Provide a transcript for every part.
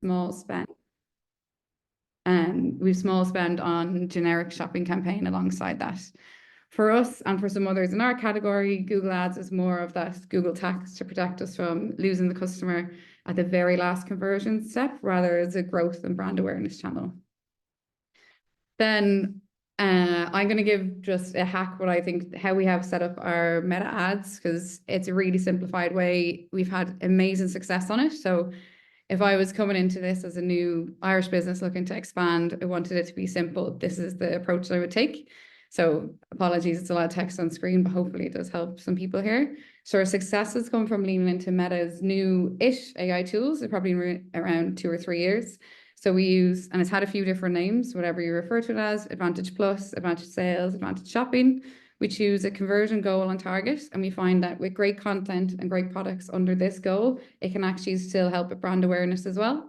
small spend. We've small spend on generic shopping campaign alongside that. For us and for some others in our category, Google Ads is more of that Google tax to protect us from losing the customer at the very last conversion step, rather as a growth and brand awareness channel. Then I'm going to give just a hack what I think how we have set up our meta ads, because it's a really simplified way. We've had amazing success on it. So if I was coming into this as a new Irish business looking to expand, I wanted it to be simple. This is the approach that I would take. So apologies, it's a lot of text on screen, but hopefully it does help some people here. So our successes come from leaning into Meta's new-ish AI tools. They're probably around 2 or 3 years. So we use, and it's had a few different names, whatever you refer to it as, Advantage Plus, Advantage Sales, Advantage Shopping. We choose a conversion goal on target, and we find that with great content and great products under this goal, it can actually still help with brand awareness as well.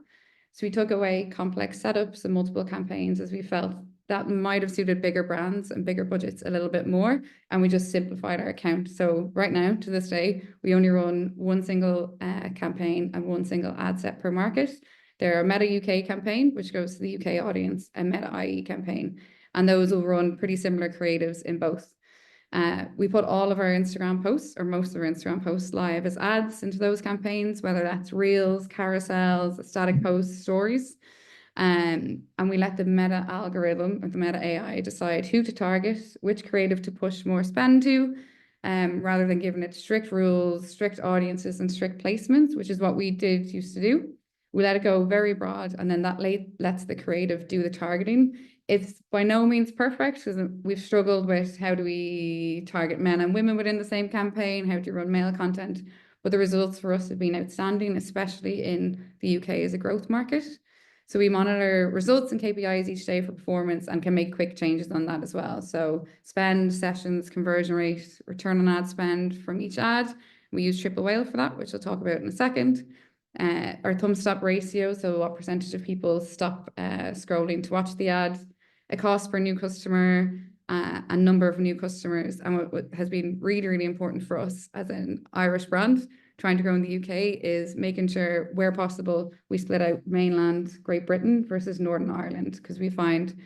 So we took away complex setups and multiple campaigns, as we felt that might have suited bigger brands and bigger budgets a little bit more, and we just simplified our account. So right now, to this day, we only run one single campaign and one single ad set per market. There are Meta UK campaign, which goes to the UK audience, and Meta IE campaign, and those will run pretty similar creatives in both. We put all of our Instagram posts, or most of our Instagram posts, live as ads into those campaigns, whether that's reels, carousels, static posts, stories. And we let the Meta algorithm or the Meta AI decide who to target, which creative to push more spend to, rather than giving it strict rules, strict audiences, and strict placements, which is what we used to do. We let it go very broad, and then that lets the creative do the targeting. It's by no means perfect, because we've struggled with how do we target men and women within the same campaign, how do you run male content, but the results for us have been outstanding, especially in the UK as a growth market. So we monitor results and KPIs each day for performance and can make quick changes on that as well. So spend, sessions, conversion rate, return on ad spend from each ad. We use Triple Whale for that, which I'll talk about in a second. Our thumb stop ratio, so what percentage of people stop scrolling to watch the ad, a cost per new customer, a number of new customers. And what has been really, really important for us as an Irish brand trying to grow in the UK is making sure where possible we split out mainland Great Britain versus Northern Ireland, because we find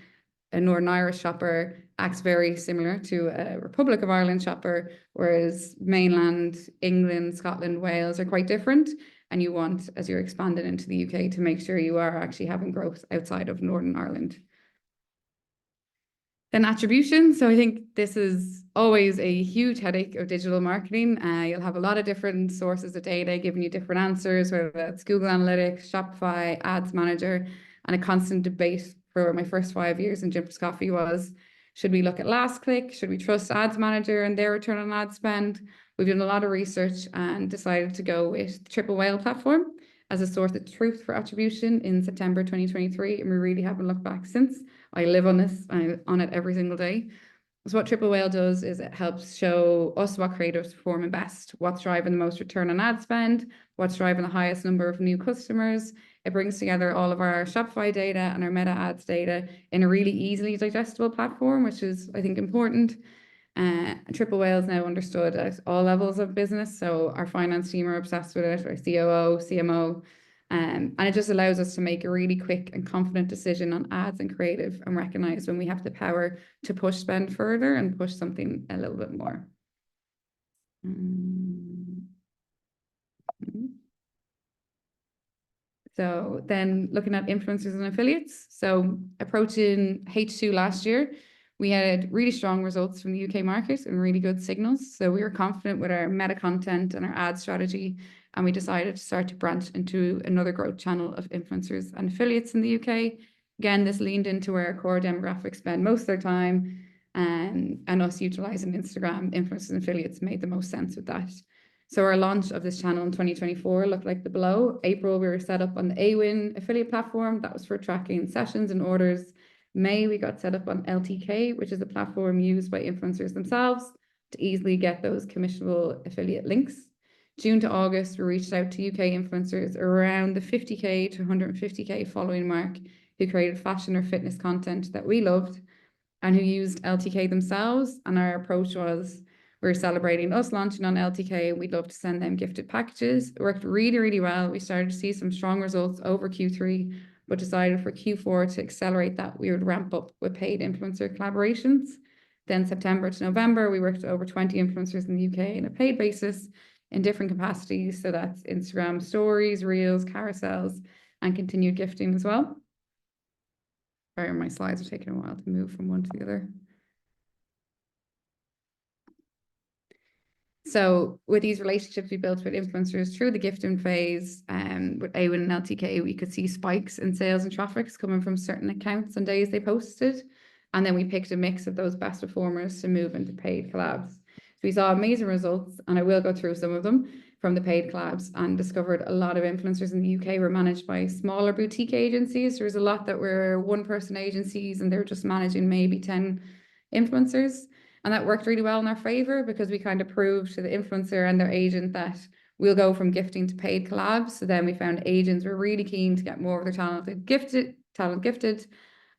a Northern Irish shopper acts very similar to a Republic of Ireland shopper, whereas mainland England, Scotland, Wales are quite different. And you want, as you're expanding into the UK, to make sure you are actually having growth outside of Northern Ireland. Then attribution. So I think this is always a huge headache of digital marketing. You'll have a lot of different sources of data giving you different answers, whether that's Google Analytics, Shopify, Ads Manager, and a constant debate for my first 5 years in Jimpers Coffee was, should we look at last click? Should we trust Ads Manager and their return on ad spend? We've done a lot of research and decided to go with the Triple Whale platform as a source of truth for attribution in September 2023, and we really haven't looked back since. I live on this, I'm on it every single day. So what Triple Whale does is it helps show us what creatives performing best, what's driving the most return on ad spend, what's driving the highest number of new customers. It brings together all of our Shopify data and our Meta Ads data in a really easily digestible platform, which is, I think, important. Triple Whale is now understood at all levels of business. So our finance team are obsessed with it, our COO, CMO, and it just allows us to make a really quick and confident decision on ads and creative and recognize when we have the power to push spend further and push something a little bit more. So then looking at influencers and affiliates. So approaching H2 last year, we had really strong results from the UK market and really good signals. So we were confident with our meta content and our ad strategy, and we decided to start to branch into another growth channel of influencers and affiliates in the UK. Again, this leaned into where our core demographics spend most of their time, and us utilizing Instagram influencers and affiliates made the most sense with that. So our launch of this channel in 2024 looked like the below. April, we were set up on the Awin affiliate platform. That was for tracking sessions and orders. May, we got set up on LTK, which is a platform used by influencers themselves to easily get those commissionable affiliate links. June to August, we reached out to UK influencers around the 50K to 150K following mark who created fashion or fitness content that we loved and who used LTK themselves. And our approach was, we're celebrating us launching on LTK. We'd love to send them gifted packages. It worked really, really well. We started to see some strong results over Q3, but decided for Q4 to accelerate that, we would ramp up with paid influencer collaborations. Then September to November, we worked with over 20 influencers in the UK on a paid basis in different capacities. So that's Instagram stories, reels, carousels, and continued gifting as well. Sorry, my slides are taking a while to move from one to the other. So with these relationships we built with influencers through the gifting phase, with AWIN and LTK, we could see spikes in sales and traffic coming from certain accounts on days they posted. And then we picked a mix of those best performers to move into paid collabs. So we saw amazing results, and I will go through some of them from the paid collabs, and discovered a lot of influencers in the UK were managed by smaller boutique agencies. There was a lot that were one-person agencies, and they're just managing maybe 10 influencers. And that worked really well in our favor, because we kind of proved to the influencer and their agent that we'll go from gifting to paid collabs. So then we found agents were really keen to get more of their talent gifted,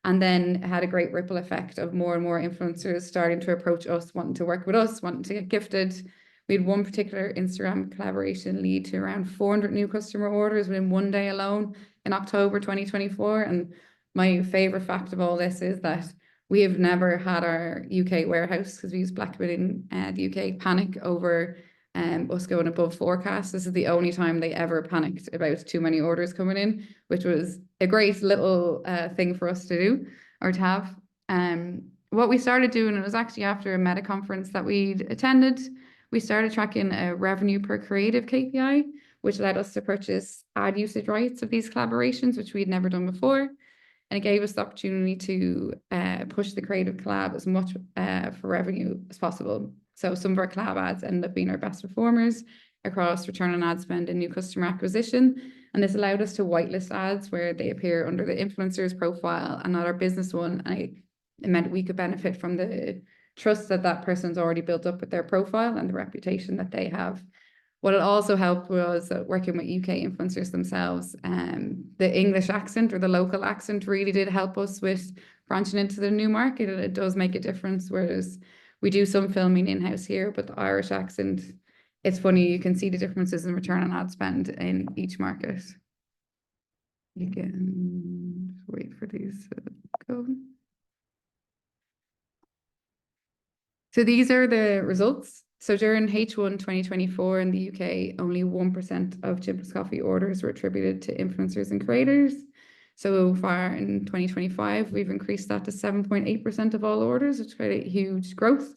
and then had a great ripple effect of more and more influencers starting to approach us, wanting to work with us, wanting to get gifted. We had one particular Instagram collaboration lead to around 400 new customer orders within one day alone in October 2024. And my favorite fact of all this is that we have never had our UK warehouse, because we use Blackwood in the UK, panic over us going above forecast. This is the only time they ever panicked about too many orders coming in, which was a great little thing for us to do, or to have. What we started doing, it was actually after a Meta conference that we'd attended, we started tracking a revenue per creative KPI, which led us to purchase ad usage rights of these collaborations, which we'd never done before. And it gave us the opportunity to push the creative collab as much for revenue as possible. So some of our collab ads ended up being our best performers across return on ad spend and new customer acquisition. And this allowed us to whitelist ads where they appear under the influencer's profile and not our business one. And it meant we could benefit from the trust that that person's already built up with their profile and the reputation that they have. What it also helped was working with UK influencers themselves. The English accent or the local accent really did help us with branching into the new market, and it does make a difference. Whereas we do some filming in-house here, but the Irish accent, it's funny, you can see the differences in return on ad spend in each market. You can wait for these to go. So these are the results. So during H1 2024 in the UK, only 1% of Gymples Coffee orders were attributed to influencers and creators. So far in 2025, we've increased that to 7.8% of all orders, which is quite a huge growth.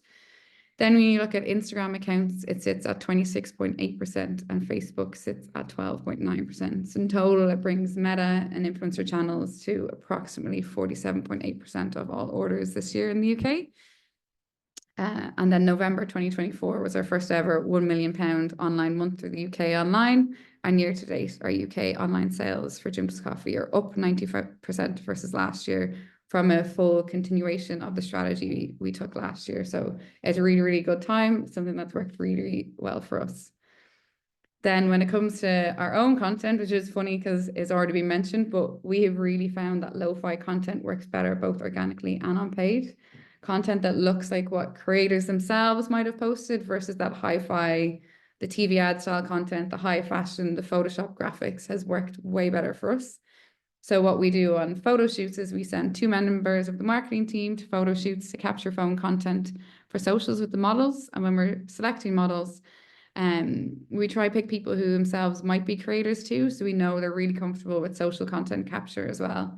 Then when you look at Instagram accounts, it sits at 26.8% and Facebook sits at 12.9%. So in total, it brings Meta and influencer channels to approximately 47.8% of all orders this year in the UK. And then November 2024 was our first ever £1 million online month through the UK online. And year to date, our UK online sales for Gymples Coffee are up 95% versus last year, from a full continuation of the strategy we took last year. So it's a really, really good time, something that's worked really, really well for us. Then when it comes to our own content, which is funny because it's already been mentioned, but we have really found that lo-fi content works better both organically and on paid. Content that looks like what creators themselves might have posted versus that hi-fi, the TV ad style content, the high fashion, the Photoshop graphics has worked way better for us. So what we do on photo shoots is we send 2 members of the marketing team to photo shoots to capture phone content for socials with the models. And when we're selecting models, we try pick people who themselves might be creators too, so we know they're really comfortable with social content capture as well.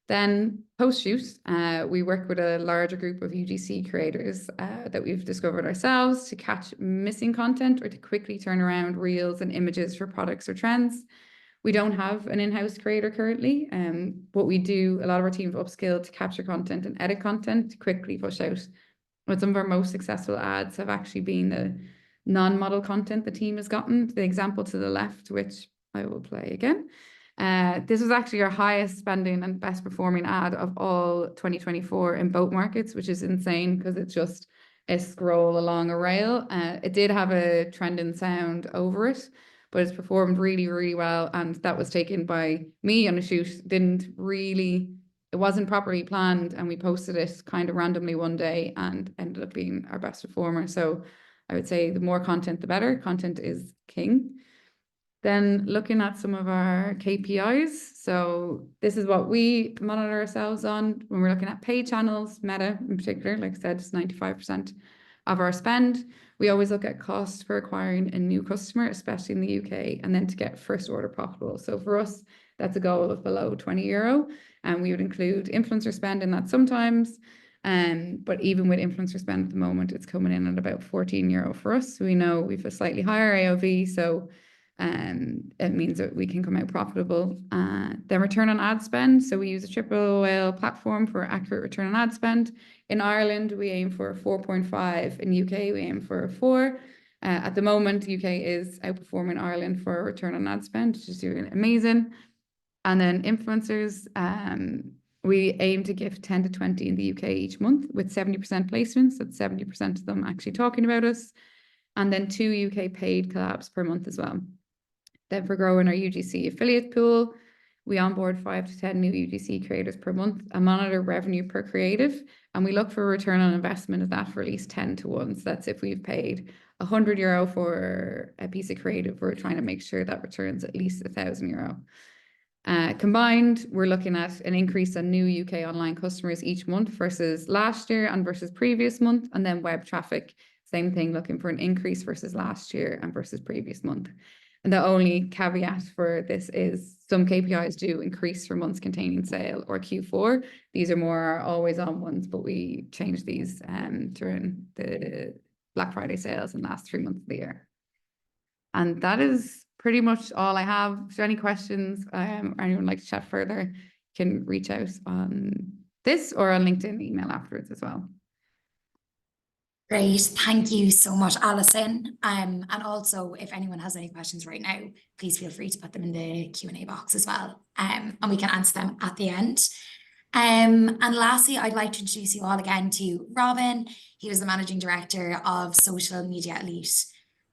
Then post-shoot, we work with a larger group of UGC creators that we've discovered ourselves to catch missing content or to quickly turn around reels and images for products or trends. We don't have an in-house creator currently, but we do, a lot of our teams upskill to capture content and edit content to quickly push out. But some of our most successful ads have actually been the non-model content the team has gotten. The example to the left, which I will play again. This was actually our highest spending and best performing ad of all 2024 in boat markets, which is insane because it's just a scroll along a rail. It did have a trending sound over it, but it's performed really, really well. And that was taken by me on a shoot. It wasn't properly planned, and we posted it kind of randomly one day and ended up being our best performer. So I would say the more content, the better. Content is king. Then looking at some of our KPIs. So this is what we monitor ourselves on when we're looking at paid channels, Meta in particular. Like I said, it's 95% of our spend. We always look at costs for acquiring a new customer, especially in the UK, and then to get first order profitable. So for us, that's a goal of below €20. And we would include influencer spend in that sometimes. But even with influencer spend at the moment, it's coming in at about €14 for us. So we know we've a slightly higher AOV. So it means that we can come out profitable. Then return on ad spend. So we use a triple whale platform for accurate return on ad spend. In Ireland, we aim for a 4.5. In UK, we aim for a 4. At the moment, UK is outperforming Ireland for return on ad spend, which is doing amazing. And then influencers, we aim to give 10 to 20 in the UK each month with 70% placements. That's 70% of them actually talking about us. And then 2 UK paid collabs per month as well. Then for growing our UGC affiliate pool, we onboard 5 to 10 new UGC creators per month and monitor revenue per creative. And we look for a return on investment of that for at least 10 to 1. So that's if we've paid €100 for a piece of creative, we're trying to make sure that returns at least €1,000. Combined, we're looking at an increase on new UK online customers each month versus last year and versus previous month. And then web traffic, same thing, looking for an increase versus last year and versus previous month. And the only caveat for this is some KPIs do increase for months containing sale or Q4. These are more always on ones, but we change these during the Black Friday sales in the last 3 months of the year. And that is pretty much all I have. If there are any questions or anyone would like to chat further, you can reach out on this or on LinkedIn email afterwards as well. Great. Thank you so much, Alison. And also, if anyone has any questions right now, please feel free to put them in the Q&A box as well. And we can answer them at the end. And lastly, I'd like to introduce you all again to Robin. He was the Managing Director of Social Media Elite,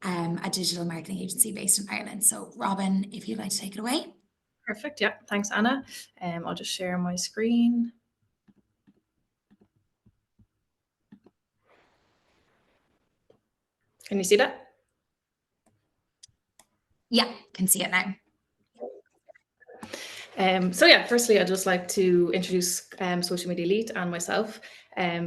a digital marketing agency based in Ireland. So Robin, if you'd like to take it away. Perfect. Yeah, thanks, Anna. I'll just share my screen. Can you see that? Yeah, can see it now. So yeah, firstly, I'd just like to introduce Social Media Elite and myself.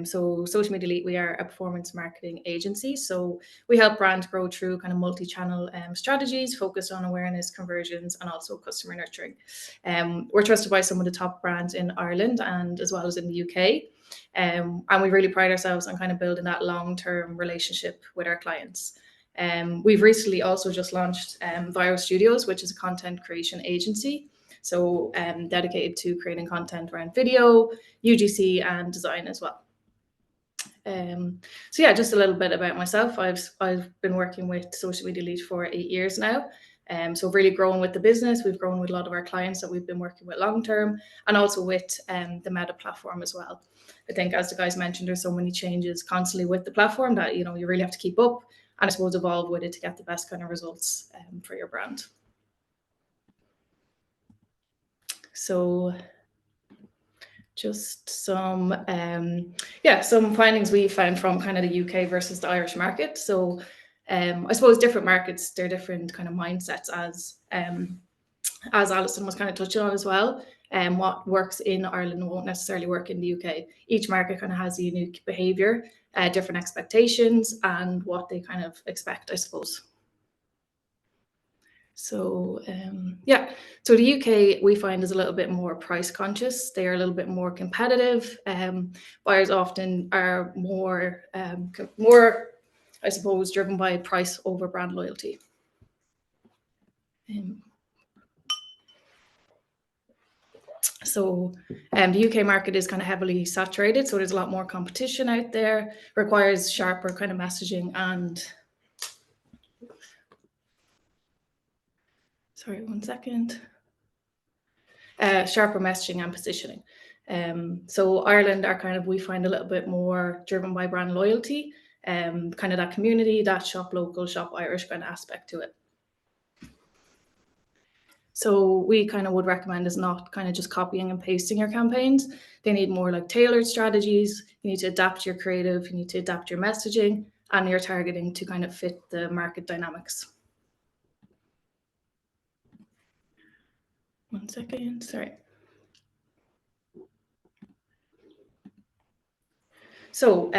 So Social Media Elite, we are a performance marketing agency. So we help brands grow through kind of multi-channel strategies focused on awareness, conversions, and also customer nurturing. We're trusted by some of the top brands in Ireland and as well as in the UK. And we really pride ourselves on kind of building that long-term relationship with our clients. We've recently also just launched Viro Studios, which is a content creation agency. So dedicated to creating content around video, UGC, and design as well. So yeah, just a little bit about myself. I've been working with Social Media Elite for 8 years now. So really growing with the business. We've grown with a lot of our clients that we've been working with long term, and also with the Meta platform as well. I think, as the guys mentioned, there's so many changes constantly with the platform that you really have to keep up and I suppose evolve with it to get the best kind of results for your brand. So just some findings we found from kind of the UK versus the Irish market. So I suppose different markets, they're different kind of mindsets, as Alison was kind of touching on as well. What works in Ireland won't necessarily work in the UK. Each market kind of has a unique behaviour, different expectations, and what they kind of expect, I suppose. So so the UK we find is a little bit more price conscious. They are a little bit more competitive. Buyers often are more, I suppose, driven by price over brand loyalty. So the UK market is kind of heavily saturated, so there's a lot more competition out there, requires sharper kind of messaging and sorry, 1 second. Sharper messaging and positioning. So Ireland are kind of, we find, a little bit more driven by brand loyalty, kind of that community, that shop local, shop Irish kind of aspect to it. So we kind of would recommend is not kind of just copying and pasting your campaigns. They need more like tailored strategies. You need to adapt your creative, you need to adapt your messaging, and your targeting to kind of fit the market dynamics. One second, sorry. So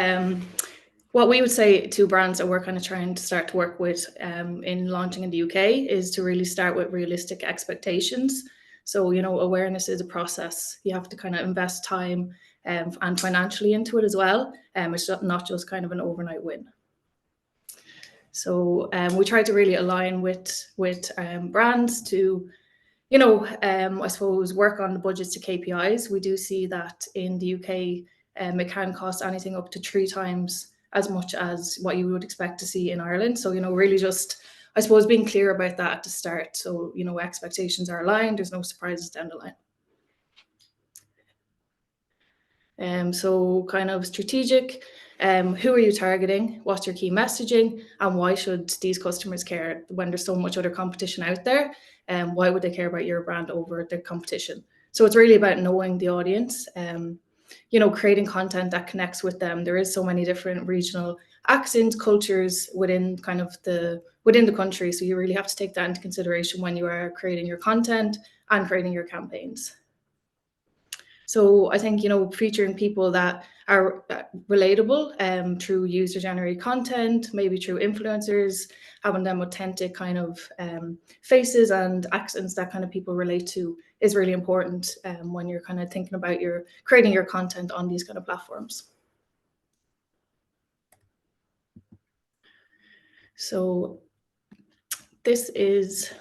what we would say to brands that we're kind of trying to start to work with in launching in the UK is to really start with realistic expectations. So, you know, awareness is a process. You have to kind of invest time and financially into it as well. It's not just kind of an overnight win. So we try to really align with brands to, you know, I suppose work on the budgets to KPIs. We do see that in the UK, it can cost anything up to 3 times as much as what you would expect to see in Ireland. So, you know, really just, I suppose, being clear about that at the start. So, you know, expectations are aligned, there's no surprises down the line. So kind of strategic, who are you targeting? What's your key messaging? And why should these customers care when there's so much other competition out there? Why would they care about your brand over the competition? So it's really about knowing the audience, you know, creating content that connects with them. There is so many different regional accents, cultures within kind of within the country. So you really have to take that into consideration when you are creating your content and creating your campaigns. So I think, you know, featuring people that are relatable through user-generated content, maybe through influencers, having them authentic kind of faces and accents that kind of people relate to is really important when you're kind of thinking about creating your content on these kind of platforms. So this is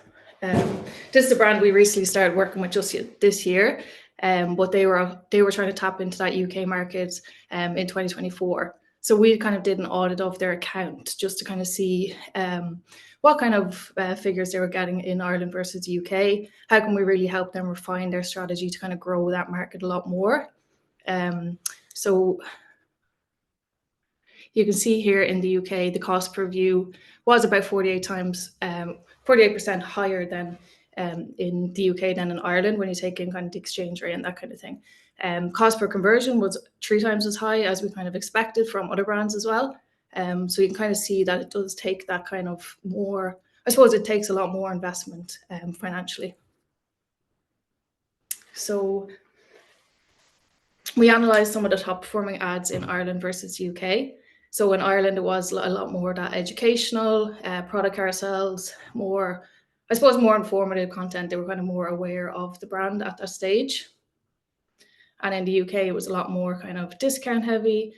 a brand we recently started working with just this year. But they were trying to tap into that UK market in 2024. So we kind of did an audit of their account just to kind of see what kind of figures they were getting in Ireland versus UK. How can we really help them refine their strategy to kind of grow that market a lot more? So you can see here in the UK, the cost per view was about 48% higher than in the UK than in Ireland when you take in kind of the exchange rate and that kind of thing. Cost per conversion was 3 times as high as we kind of expected from other brands as well. So you can kind of see that it does take that kind of more, I suppose it takes a lot more investment financially. So we analysed some of the top performing ads in Ireland versus UK. So in Ireland, it was a lot more that educational, product carousels, more, I suppose, more informative content. They were kind of more aware of the brand at that stage. And in the UK, it was a lot more kind of discount heavy,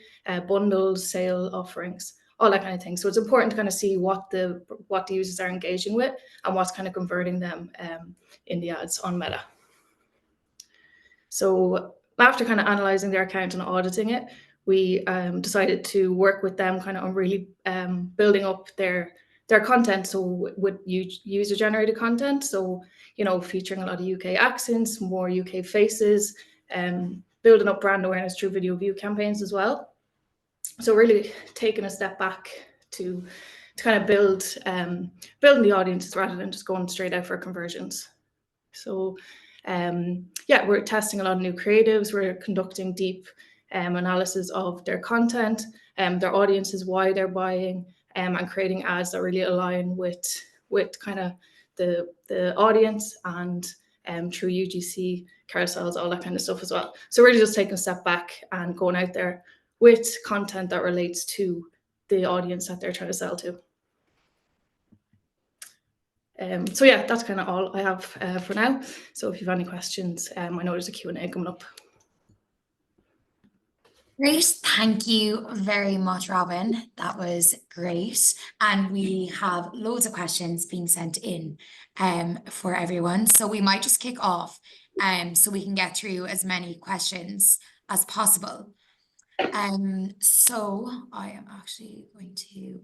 bundles, sale offerings, all that kind of thing. So it's important to kind of see what the users are engaging with and what's kind of converting them in the ads on Meta. So after kind of analysing their account and auditing it, we decided to work with them kind of on really building up their content. So with user-generated content, so, you know, featuring a lot of UK accents, more UK faces, building up brand awareness through video view campaigns as well. So really taking a step back to kind of building the audiences rather than just going straight out for conversions. So yeah, we're testing a lot of new creatives. We're conducting deep analysis of their content, their audiences, why they're buying, and creating ads that really align with kind of the audience and through UGC carousels, all that kind of stuff as well. So really just taking a step back and going out there with content that relates to the audience that they're trying to sell to. So yeah, that's kind of all I have for now. So if you have any questions, I know there's a Q&A coming up. Great. Thank you very much, Robin. That was great. And we have loads of questions being sent in for everyone. So we might just kick off so we can get through as many questions as possible. So I am actually going to